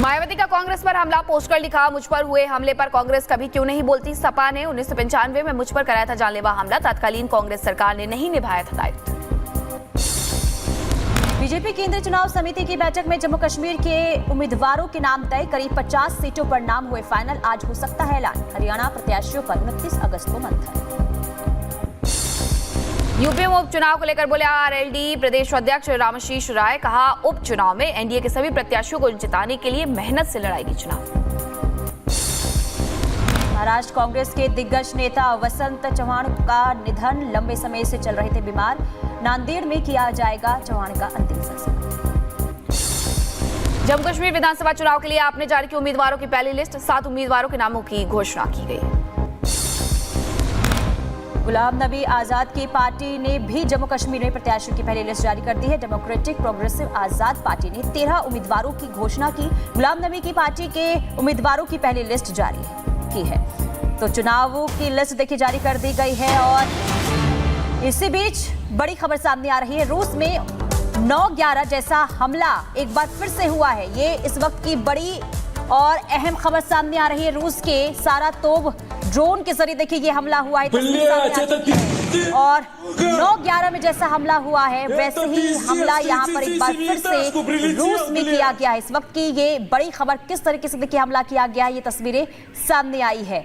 मायावती का कांग्रेस पर हमला, पोस्टर लिखा, मुझ पर हुए हमले पर कांग्रेस कभी क्यों नहीं बोलती। सपा ने 1995 में मुझ पर कराया था जानलेवा हमला, तत्कालीन कांग्रेस सरकार ने नहीं निभाया था दायित्व। बीजेपी केंद्रीय चुनाव समिति की बैठक में जम्मू कश्मीर के उम्मीदवारों के नाम तय, करीब 50 सीटों पर नाम हुए फाइनल, आज हो सकता है ऐलान। हरियाणा प्रत्याशियों पर 29 अगस्त को मंथन। यूपी में उपचुनाव को लेकर बोले आरएलडी प्रदेश अध्यक्ष रामाशीष राय, कहा उपचुनाव में एनडीए के सभी प्रत्याशियों को जिताने के लिए मेहनत से लड़ाएगी चुनाव। महाराष्ट्र कांग्रेस के दिग्गज नेता वसंत चव्हाण का निधन, लंबे समय से चल रहे थे बीमार, नांदेड़ में किया जाएगा चव्हाण का अंतिम संस्कार। जम्मू कश्मीर विधानसभा चुनाव के लिए आपने जारी की उम्मीदवारों की पहली लिस्ट, 7 उम्मीदवारों के नामों की घोषणा की गई। गुलाम नबी आजाद की पार्टी ने भी जम्मू कश्मीर में प्रत्याशियों की पहली लिस्ट जारी कर दी है। डेमोक्रेटिक प्रोग्रेसिव आजाद पार्टी ने 13 उम्मीदवारों की घोषणा की। गुलाम नबी की पार्टी के उम्मीदवारों की पहली लिस्ट जारी की है। तो चुनावों की लिस्ट देखिए जारी कर दी गई है। और इसी बीच बड़ी खबर सामने आ रही है, रूस में 9/11 जैसा हमला एक बार फिर से हुआ है। ये इस वक्त की बड़ी और अहम खबर सामने आ रही है। रूस के सारातोव ड्रोन के जरिए देखिए ये हमला हुआ है, और 9/11 में जैसा हमला हुआ है वैसे ही हमला यहाँ पर एक बार फिर से रूस में किया गया है। इस वक्त की ये बड़ी खबर, किस तरीके से देखिए हमला किया गया है, ये तस्वीरें सामने आई है।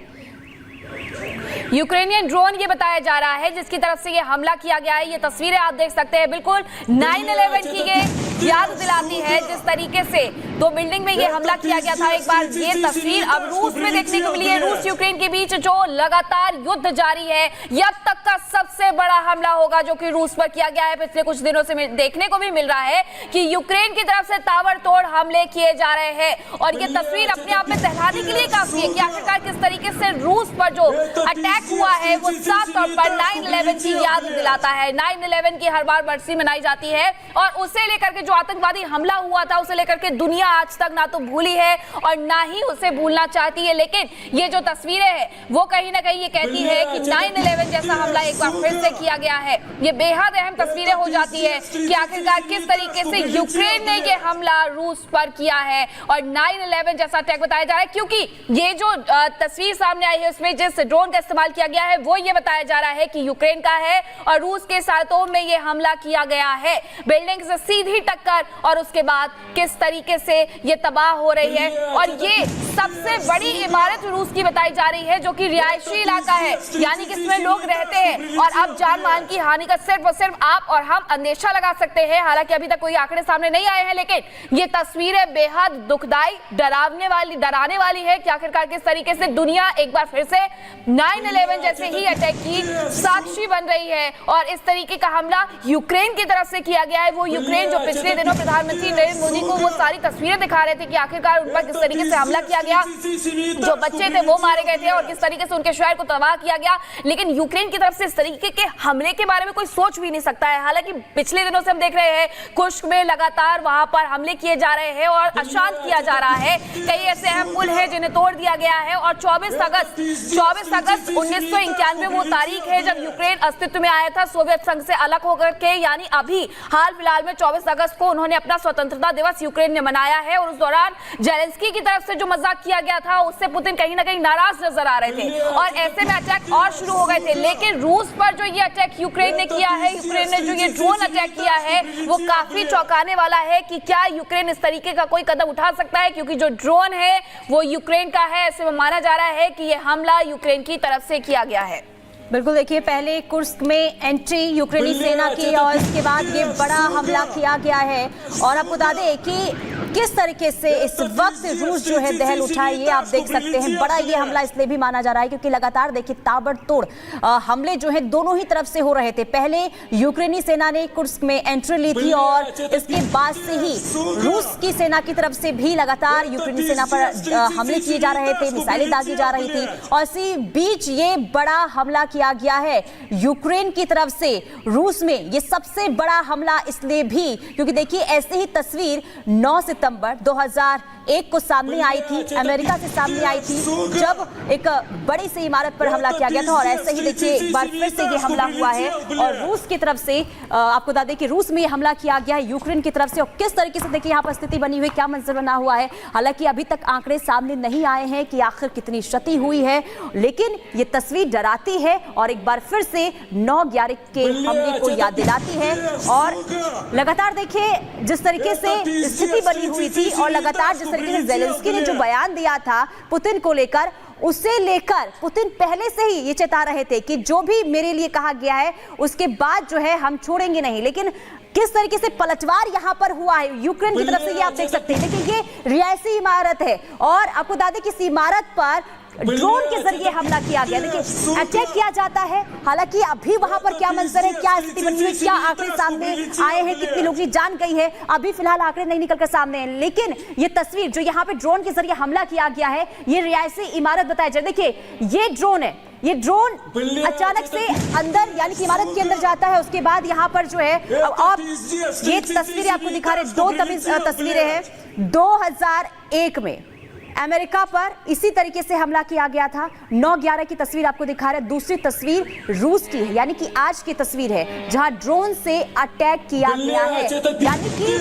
यूक्रेनियन ड्रोन ये बताया जा रहा है जिसकी तरफ से ये हमला किया गया है। ये तस्वीरें आप देख सकते हैं, बिल्कुल 9/11 की ये याद दिलाती है, जिस तरीके से 2 बिल्डिंग में ये हमला किया गया था। एक बार ये तस्वीर अब रूस में देखने को मिली है। रूस यूक्रेन के बीच जो लगातार युद्ध जारी है, ये अब तक का सबसे बड़ा हमला होगा जो कि रूस पर किया गया है। पिछले कुछ दिनों से देखने को भी मिल रहा है कि यूक्रेन की तरफ से ताबड़तोड़ हमले किए जा रहे हैं, और ये तस्वीर अपने आप में दहलाने के लिए काफी है कि आखिरकार किस तरीके से रूस पर जो अटैक हुआ है वो साफ तौर पर 9/11 की याद दिलाता है। 9/11 की हर बार बरसी मनाई जाती है, और उसे लेकर के जो आतंकवादी हमला हुआ था उसे लेकर के दुनिया आज तक ना तो भूली है और ना ही उसे भूलना चाहती है। लेकिन ये जो तस्वीरें हैं वो कहीं ना कहीं ये कहती है कि 9/11 जैसा हमला एक बार फिर से किया गया है। ये बेहद अहम तस्वीरें हो जाती है कि आखिरकार किस तरीके से यूक्रेन ने ये हमला रूस पर किया है, और 9/11 जैसा अटैक बताया जा रहा है, क्योंकि ये जो तस्वीर सामने आई है उसमें जिस ड्रोन का इस्तेमाल किया गया है वो ये बताया जा रहा है कि यूक्रेन का है, और रूस के सारातोव में ये हमला किया गया है। बिल्डिंग से सीधी टक्कर, और उसके बाद किस तरीके से ये तबाह हो रही है। और ये सबसे बड़ी इमारत रूस की बताई जा रही है जो कि रिहायशी इलाका है, यानी कि इसमें लोग रहते हैं, और अब जान माल की हानि का सिर्फ और सिर्फ आप और हम अंदेशा लगा सकते हैं। हालांकि अभी तक कोई आंकड़े सामने नहीं आए हैं, लेकिन ये तस्वीरें बेहद दुखदाई, डराने वाली है कि आखिरकार किस तरीके से दुनिया एक बार फिर से 9/11 जैसे ही अटैक की साक्षी बन रही है। और इस तरीके का हमला यूक्रेन की तरफ से किया गया है। वो यूक्रेन जो पिछले दिनों प्रधानमंत्री नरेंद्र मोदी को वो सारी तस्वीरें दिखा रहे थे कि आखिरकार उन पर किस तरीके से हमला किया गया, जो बच्चे थे वो मारे गए थे और किस तरीके से उनके शहर को तबाह किया गया। लेकिन यूक्रेन की तरफ से इस तरीके के हमले के बारे में कोई सोच भी नहीं सकता है। हालांकि पिछले दिनों से हम देख रहे हैं कुर्स्क में लगातार वहां पर हमले किए जा रहे हैं और अशांत किया जा रहा है। कई ऐसे अहम पुल है जिन्हें तोड़ दिया गया है, और 24 अगस्त 1991 वो तारीख है जब यूक्रेन अस्तित्व में आया था सोवियत संघ से अलग होकर के। यानी अभी हाल फिलहाल में 24 अगस्त को उन्होंने अपना स्वतंत्रता दिवस यूक्रेन ने मनाया है, और उस दौरान जेलेंस्की की तरफ से जो मजाक किया गया था उससे पुतिन कहीं ना कहीं नाराज नजर आ रहे थे, और ऐसे में अटैक और शुरू हो गए थे। लेकिन रूस पर जो ये अटैक यूक्रेन ने किया है, यूक्रेन ने जो ये ड्रोन अटैक किया है, वो काफी चौंकाने वाला है कि क्या यूक्रेन इस तरीके का कोई कदम उठा सकता है, क्योंकि जो ड्रोन है वो यूक्रेन का है। ऐसे में माना जा रहा है कि ये हमला यूक्रेन की तरफ से किया गया है। बिल्कुल, देखिए पहले कुर्स्क में एंट्री यूक्रेनी सेना की, और इसके बाद ये बड़ा हमला किया गया है। और आपको बता दें कि किस तरीके से इस वक्त रूस जो है दहल उठा है, ये आप देख सकते हैं। बड़ा ये हमला इसलिए भी माना जा रहा है क्योंकि लगातार देखिए ताबड़तोड़ हमले जो है दोनों ही तरफ से हो रहे थे। पहले यूक्रेनी सेना ने कुर्स्क में एंट्री ली थी, और इसके बाद से ही रूस की सेना की तरफ से भी लगातार यूक्रेनी सेना पर हमले किए जा रहे थे, मिसाइलें दागी जा रही थी। और इसी बीच ये बड़ा हमला किया गया है यूक्रेन की तरफ से रूस में। ये सबसे बड़ा हमला इसलिए भी क्योंकि देखिए ऐसे ही तस्वीर 9 सितंबर 2021 1 को सामने आई थी, अमेरिका से सामने आई थी, जब एक बड़ी सी इमारत पर हमला किया गया था। और ऐसे ही देखिए एक बार फिर से ये हमला हुआ है और रूस की तरफ से आपको बता दें कि रूस में ये हमला किया गया है यूक्रेन की तरफ से। और किस तरीके से देखिए यहाँ पर स्थिति बनी हुई, क्या मंजर बना हुआ है। हालांकि अभी तक आंकड़े सामने नहीं आए हैं कि आखिर कितनी क्षति हुई है, लेकिन ये तस्वीर डराती है और एक बार फिर से 9/11 के हमले को याद दिलाती है। और लगातार देखिए जिस तरीके से स्थिति बनी हुई थी और लगातार जिस तरीके से ज़ेलेंस्की ने जो बयान दिया था पुतिन को लेकर, उसे लेकर पुतिन पहले से ही ये चेता रहे थे कि जो भी मेरे लिए कहा गया है उसके बाद जो है हम छोड़ेंगे नहीं। लेकिन किस तरीके से पलटवार यहां पर हुआ है यूक्रेन की तरफ से, ये आप देख सकते हैं। देखिए ये रिहायशी इमारत है और आपको बता दें कि इस इमारत पर ड्रोन के जरिए हमला किया गया। देखिए अटैक किया जाता है। हालांकि अभी वहां पर क्या मंजर है, क्या स्थिति बनी हुई, क्या आंकड़े सामने आए हैं, कितनी लोगों की जान गई है, अभी फिलहाल आंकड़े नहीं निकलकर सामने हैं। लेकिन ये तस्वीर जो यहाँ पे ड्रोन के जरिए हमला किया गया है, ये रिहायशी इमारत बताया जाए। देखिए ये ड्रोन है, ये ड्रोन अचानक से अंदर यानी कि इमारत के अंदर जाता है। उसके बाद यहाँ पर जो है अब ये तस्वीरें आपको दिखा रहे, 2 तस्वीरें हैं। 2001 में अमेरिका पर इसी तरीके से हमला किया गया था। 9/11 की तस्वीर आपको दिखा रहे हैं। दूसरी तस्वीर रूस की है, यानी कि आज की तस्वीर है जहां ड्रोन से अटैक किया गया है। यानी कि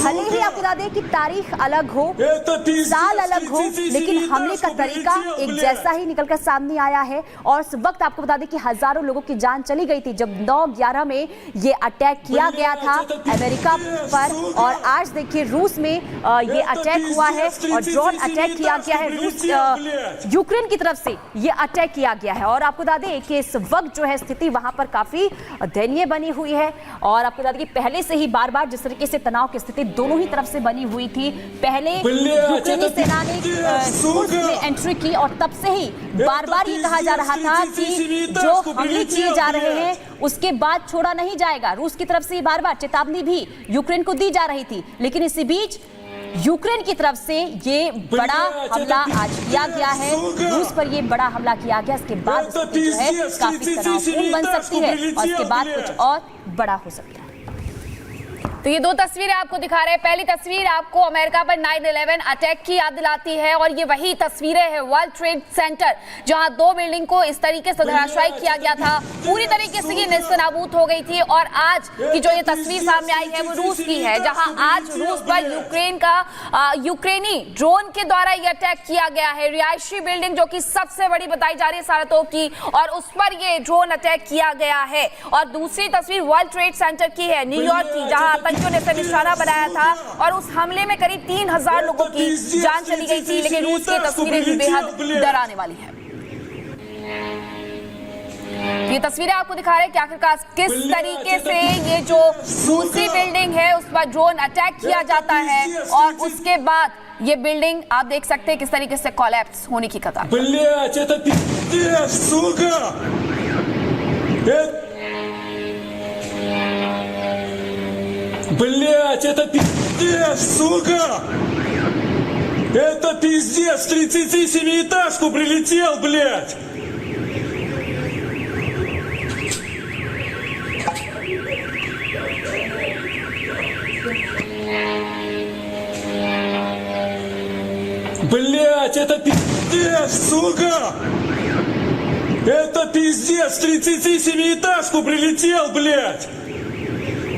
भले ही आपको बता दें कि तारीख अलग हो, साल अलग हो, लेकिन हमले का तरीका एक जैसा ही निकलकर सामने आया है। और उस वक्त आपको बता दें कि हजारों लोगों की जान चली गई थी जब 9/11 में ये अटैक किया गया था अमेरिका पर। और आज देखिए रूस में ये अटैक हुआ है और ड्रोन अटैक किया गया है। रूस यूक्रेन की तरफ से ये अटैक किया गया है। और आपको बता दें कि इस वक्त जो है स्थिति वहां पर काफी दयनीय बनी हुई है। और आपको बता दें कि पहले से ही बार बार जिस तरीके से तनाव की स्थिति दोनों ही तरफ से बनी हुई थी। पहले यूक्रेनी सेना ने कुर्स्क में एंट्री की और तब से ही बार बार ये कहा जा रहा था कि जो हमले किए जा रहे हैं उसके बाद छोड़ा नहीं जाएगा। रूस की तरफ से बार बार चेतावनी भी यूक्रेन को दी जा रही थी। लेकिन इसी बीच यूक्रेन की तरफ से ये बड़ा हमला आज किया गया है, रूस पर ये बड़ा हमला किया गया। इसके बाद स्थिति जो है काफी तनावपूर्ण बन सकती है और इसके बाद कुछ और बड़ा हो सकता है। तो ये 2 तस्वीरें आपको दिखा रहे हैं। पहली तस्वीर आपको अमेरिका पर 9/11 अटैक की याद दिलाती है और ये वही तस्वीरें हैं वर्ल्ड ट्रेड सेंटर जहां 2 बिल्डिंग को इस तरीके से धराशायी किया गया था। पूरी तरीके से ये नेस्तनाबूद हो गई थी। और आज की जो ये तस्वीर सामने आई है वो रूस की है, जहां आज रूस पर यूक्रेनी ड्रोन के द्वारा ये अटैक किया गया है। रिहायशी बिल्डिंग जो कि सबसे बड़ी बताई जा रही है सारातोव की, और उस पर ये ड्रोन अटैक किया गया है। और दूसरी तस्वीर वर्ल्ड ट्रेड सेंटर की है न्यूयॉर्क की, जहां आतंकियों ने इसे निशाना बनाया था और उस हमले में करीब 3000 लोगों की जान चली गई थी। लेकिन रूस की तस्वीरें भी बेहद डराने वाली हैं। ये तस्वीरें आपको दिखा रहे हैं कि आखिरकार किस तरीके से ये जो दूसरी बिल्डिंग है उस पर ड्रोन अटैक किया जाता है और उसके बाद ये बिल्डिंग आप देख सकते हैं किस तरीके से कोलैप्स होने की कगार। Блять, это пиздец, сука! Это пиздец, 37-этажку прилетел, блять! Блять, это пиздец, сука! Это пиздец, 37-этажку прилетел, блять!